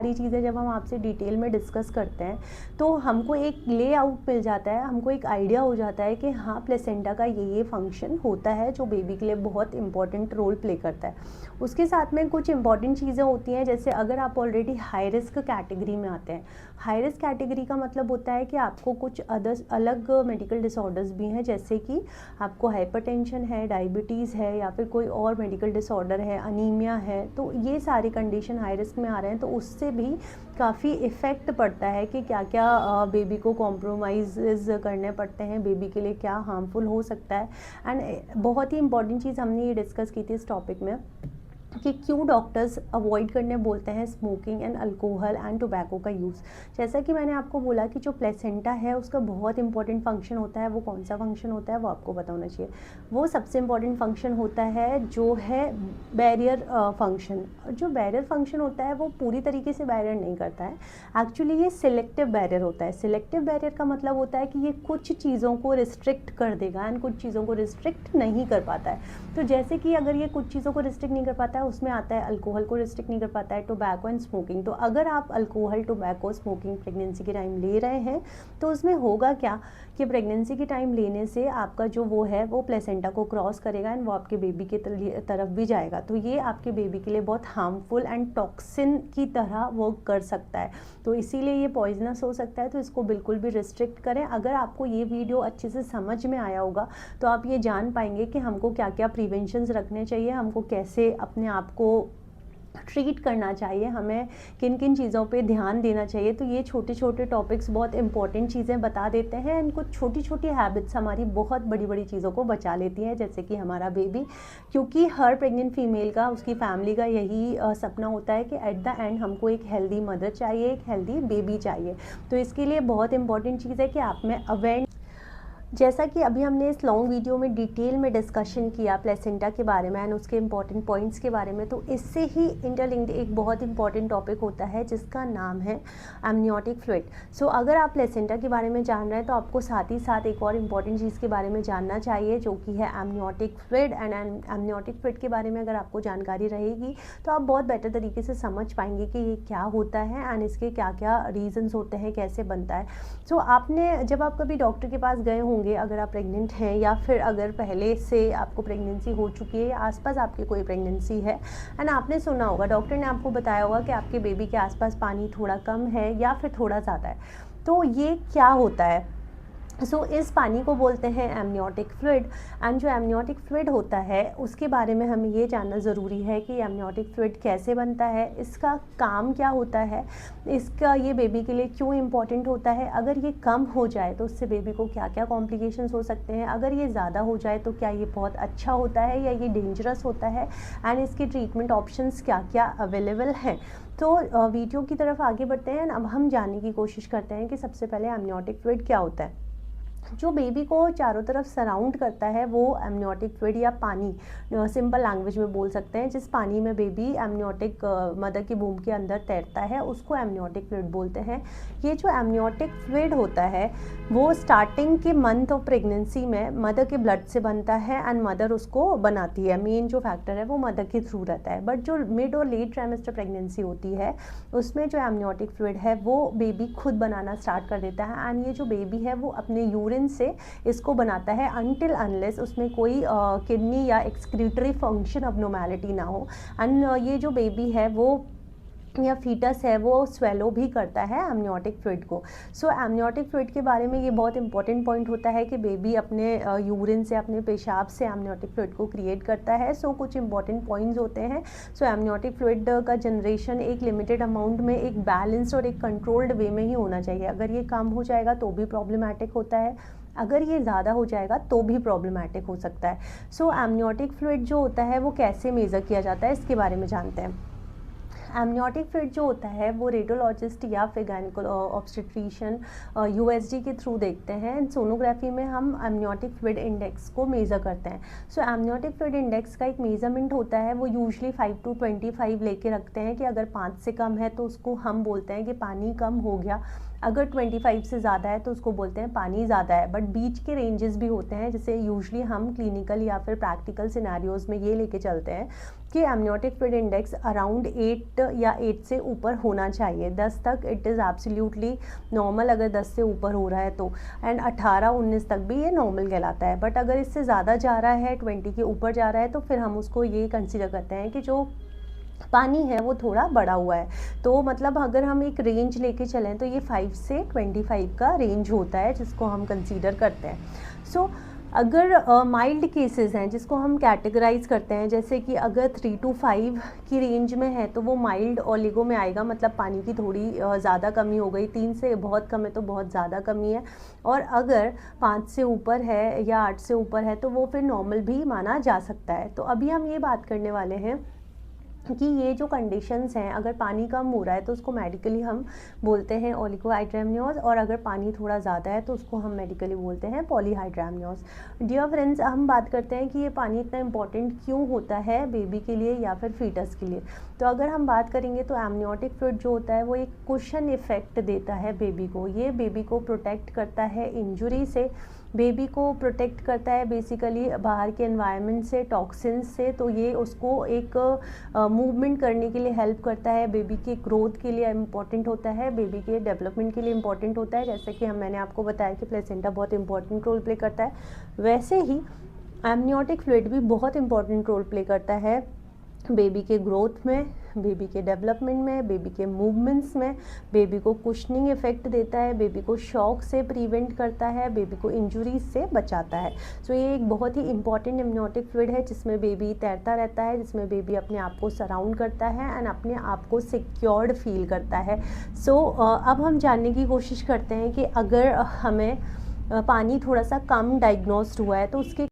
सारी चीज़ें जब हम आपसे डिटेल में डिस्कस करते हैं तो हमको एक लेआउट मिल जाता है, हमको एक आइडिया हो जाता है कि हाँ प्लेसेंटा का ये फंक्शन होता है जो बेबी के लिए बहुत इंपॉर्टेंट रोल प्ले करता है। उसके साथ में कुछ इंपॉर्टेंट चीज़ें होती हैं, जैसे अगर आप ऑलरेडी हाई रिस्क कैटेगरी में आते हैं। हाई रिस्क कैटेगरी का मतलब होता है कि आपको कुछ अदर्स अलग मेडिकल डिसऑर्डर्स भी हैं, जैसे कि आपको हाइपरटेंशन है, डायबिटीज़ है, या फिर कोई और मेडिकल डिसऑर्डर है, अनीमिया है। तो ये सारी कंडीशन हाई रिस्क में आ रहे हैं, तो उससे भी काफ़ी इफ़ेक्ट पड़ता है कि क्या क्या बेबी को कॉम्प्रोमाइज़ करने पड़ते हैं, बेबी के लिए क्या हार्मफुल हो सकता है। एंड बहुत ही इंपॉर्टेंट चीज़ हमने ये डिस्कस की थी इस टॉपिक में कि क्यों डॉक्टर्स अवॉइड करने बोलते हैं smoking and alcohol and tobacco का यूज़। जैसा कि मैंने आपको बोला कि जो प्लेसेंटा है उसका बहुत इंपॉर्टेंट फंक्शन होता है। वो कौन सा फंक्शन होता है वो आपको पता होना चाहिए। वो सबसे इंपॉर्टेंट फंक्शन होता है जो है बैरियर फंक्शन। जो बैरियर फंक्शन होता है वो पूरी तरीके से बैरियर नहीं करता है, एक्चुअली ये सिलेक्टिव बैरियर होता है। सिलेक्टिव बैरियर का मतलब होता है कि ये कुछ चीज़ों को रिस्ट्रिक्ट कर देगा एंड कुछ चीज़ों को रिस्ट्रिक्ट नहीं कर पाता है। तो जैसे कि अगर ये कुछ चीज़ों को रिस्ट्रिक्ट नहीं कर पाता है, उसमें आता है अल्कोहल को रिस्ट्रिक्ट नहीं कर पाता है, टोबैको एंड स्मोकिंग। तो अगर आप अल्कोहल, टोबैको, स्मोकिंग प्रेगनेंसी के टाइम ले रहे हैं तो उसमें होगा क्या कि प्रेगनेंसी के टाइम लेने से आपका जो वो है वो प्लेसेंटा को क्रॉस करेगा एंड वो आपके बेबी के तरफ भी जाएगा। तो ये आपके बेबी के लिए बहुत हार्मफुल एंड टॉक्सिन की तरह वर्क कर सकता है, तो इसीलिए ये पॉइजनस हो सकता है। तो इसको बिल्कुल भी रिस्ट्रिक्ट करें। अगर आपको ये वीडियो अच्छे से समझ में आया होगा तो आप ये जान पाएंगे कि हमको क्या क्या प्रिवेंशंस रखने चाहिए, हमको कैसे अपने आप को ट्रीट करना चाहिए, हमें किन किन चीज़ों पे ध्यान देना चाहिए। तो ये छोटे छोटे टॉपिक्स बहुत इंपॉर्टेंट चीज़ें बता देते हैं एंड कुछ छोटी छोटी हैबिट्स हमारी बहुत बड़ी बड़ी चीज़ों को बचा लेती हैं, जैसे कि हमारा बेबी। क्योंकि हर प्रेग्नेंट फीमेल का, उसकी फैमिली का यही सपना होता है कि एट द एंड हमको एक हेल्दी मदर चाहिए, एक हेल्दी बेबी चाहिए। तो इसके लिए बहुत इंपॉर्टेंट चीज़ है कि आप में अवेयर। जैसा कि अभी हमने इस लॉन्ग वीडियो में डिटेल में डिस्कशन किया प्लेसेंटा के बारे में एंड उसके इंपॉर्टेंट पॉइंट्स के बारे में, तो इससे ही इंटरलिंक्ड एक बहुत इंपॉर्टेंट टॉपिक होता है जिसका नाम है एमनियोटिक फ्लूइड। सो अगर आप प्लेसेंटा के बारे में जान रहे हैं तो आपको साथ ही साथ एक और इम्पॉर्टेंट चीज़ के बारे में जानना चाहिए, जो कि है amniotic fluid. And amniotic fluid के बारे में अगर आपको जानकारी रहेगी तो आप बहुत बेटर तरीके से समझ पाएंगे कि ये क्या होता है एंड इसके क्या क्या रीजंस होते हैं, कैसे बनता है। सो आपने जब आप कभी डॉक्टर के पास गए होंगे, अगर आप प्रेग्नेंट हैं या फिर अगर पहले से आपको प्रेगनेंसी हो चुकी है या आसपास आपके कोई प्रेगनेंसी है, एंड आपने सुना होगा, डॉक्टर ने आपको बताया होगा कि आपके बेबी के आसपास पानी थोड़ा कम है या फिर थोड़ा ज़्यादा है। तो ये क्या होता है? सो इस पानी को बोलते हैं एमनियोटिक फ्लूइड। एंड जो एमनियोटिक फ्लूइड होता है उसके बारे में हमें ये जानना ज़रूरी है कि एमनियोटिक फ्लूइड कैसे बनता है, इसका काम क्या होता है, इसका ये बेबी के लिए क्यों इम्पॉर्टेंट होता है, अगर ये कम हो जाए तो उससे बेबी को क्या क्या कॉम्प्लिकेशंस हो सकते हैं, अगर ये ज़्यादा हो जाए तो क्या ये बहुत अच्छा होता है या ये डेंजरस होता है, एंड इसके ट्रीटमेंट ऑप्शंस क्या क्या अवेलेबल हैं। तो वीडियो की तरफ आगे बढ़ते हैं। अब हम जानने की कोशिश करते हैं कि सबसे पहले एमनियोटिक फ्लूइड क्या होता है। जो बेबी को चारों तरफ सराउंड करता है वो एमनियोटिक फ्लूइड या पानी, सिंपल लैंग्वेज में बोल सकते हैं, जिस पानी में बेबी एमनियोटिक मदर की बूम के अंदर तैरता है उसको एमनियोटिक फ्लूइड बोलते हैं। ये जो एमनियोटिक फ्लूइड होता है वो स्टार्टिंग के मंथ ऑफ प्रेगनेंसी में मदर के ब्लड से बनता है एंड मदर उसको बनाती है। मेन जो फैक्टर है वो मदर के थ्रू रहता है। बट जो मिड और लेट ट्राइमेस्टर प्रेगनेंसी होती है उसमें जो एमनियोटिक फ्लूइड है वो बेबी खुद बनाना स्टार्ट कर देता है एंड ये जो बेबी है वो अपने यूरिन से इसको बनाता है अनटिल अनलेस उसमें कोई किडनी या एक्सक्रीटरी फंक्शन अबनॉर्मैलिटी ना हो। एंड ये जो बेबी है वो या फीटस है वो स्वेलो भी करता है एमनियोटिक फ्लूइड को। सो एमनियोटिक फ्लूइड के बारे में ये बहुत इंपॉर्टेंट पॉइंट होता है कि बेबी अपने यूरिन से, अपने पेशाब से एमनियोटिक फ्लूइड को क्रिएट करता है। सो कुछ इंपॉर्टेंट पॉइंट्स होते हैं। सो एमनियोटिक फ्लूइड का जनरेशन एक लिमिटेड अमाउंट में, एक बैलेंस्ड और एक कंट्रोल्ड वे में ही होना चाहिए। अगर ये कम हो जाएगा तो भी प्रॉब्लमैटिक होता है, अगर ये ज़्यादा हो जाएगा तो भी प्रॉब्लमैटिक हो सकता है। सो एमनियोटिक फ्लूइड जो होता है वो कैसे मेज़र किया जाता है इसके बारे में जानते हैं। एमनियोटिक फ्लूइड जो होता है वो रेडियोलॉजिस्ट या फिर गायनेको ऑब्स्टेट्रिशियन यूएसजी के थ्रू देखते हैं। सोनोग्राफी में हम एमनियोटिक फ्लूइड इंडेक्स को मेज़र करते हैं। सो एमनियोटिक फ्लूइड इंडेक्स का एक मेज़रमेंट होता है, वो यूजुअली 5 to 25 लेके रखते हैं कि अगर 5 से कम है तो उसको हम बोलते हैं कि पानी कम हो गया। अगर 25 से ज़्यादा है तो उसको बोलते हैं पानी ज़्यादा है। बट बीच के रेंजेस भी होते हैं, जैसे यूजुअली हम क्लिनिकल या फिर प्रैक्टिकल सिनेरियोज में ये लेके चलते हैं कि एमनियोटिक फ्लूइड इंडेक्स अराउंड 8 या 8 से ऊपर होना चाहिए। 10 तक इट इज़ एब्सोल्युटली नॉर्मल, अगर 10 से ऊपर हो रहा है तो। एंड 18-19 तक भी ये नॉर्मल कहलाता है। बट अगर इससे ज़्यादा जा रहा है, 20 के ऊपर जा रहा है, तो फिर हम उसको ये कंसिडर करते हैं कि जो पानी है वो थोड़ा बढ़ा हुआ है। तो मतलब अगर हम एक रेंज लेके चलें तो ये 5 से 25 का रेंज होता है जिसको हम कंसीडर करते हैं। सो अगर माइल्ड केसेस हैं जिसको हम कैटेगराइज करते हैं, जैसे कि अगर 3 to 5 की रेंज में है तो वो माइल्ड ओलिगो में आएगा, मतलब पानी की थोड़ी ज़्यादा कमी हो गई। 3 से बहुत कम है तो बहुत ज़्यादा कमी है। और अगर 5 से ऊपर है या 8 से ऊपर है तो वो फिर नॉर्मल भी माना जा सकता है। तो अभी हम ये बात करने वाले हैं कि ये जो कंडीशंस हैं, अगर पानी कम हो रहा है तो उसको मेडिकली हम बोलते हैं ओलिगोहाइड्रामनियोज, और अगर पानी थोड़ा ज़्यादा है तो उसको हम मेडिकली बोलते हैं पॉलीहाइड्रामनियोज। डियर फ्रेंड्स, हम बात करते हैं कि ये पानी इतना इंपॉर्टेंट क्यों होता है बेबी के लिए या फिर फीटस के लिए। तो अगर हम बात करेंगे तो एमनियोटिक फ्लूइड जो होता है वो एक कुशन इफेक्ट देता है बेबी को। ये बेबी को प्रोटेक्ट करता है इंजुरी से, बेबी को प्रोटेक्ट करता है बेसिकली बाहर के एनवायरनमेंट से, टॉक्सिन्स से। तो ये उसको एक मूवमेंट करने के लिए हेल्प करता है, बेबी के ग्रोथ के लिए इम्पॉर्टेंट होता है, बेबी के डेवलपमेंट के लिए इम्पॉर्टेंट होता है। जैसे कि मैंने आपको बताया कि प्लेसेंटा बहुत इंपॉर्टेंट रोल प्ले करता है, वैसे ही एमनियोटिक फ्लूइड भी बहुत इंपॉर्टेंट रोल प्ले करता है बेबी के ग्रोथ में, बेबी के डेवलपमेंट में, बेबी के मूवमेंट्स में। बेबी को कुशनिंग इफेक्ट देता है, बेबी को शॉक से प्रिवेंट करता है, बेबी को इंजुरीज से बचाता है। सो ये एक बहुत ही इंपॉर्टेंट एमनियोटिक फ्लूइड है जिसमें बेबी तैरता रहता है, जिसमें बेबी अपने आप को सराउंड करता है एंड अपने आप को सिक्योर्ड फील करता है। सो अब हम जानने की कोशिश करते हैं कि अगर हमें पानी थोड़ा सा कम डायग्नोस्ड हुआ है तो उसके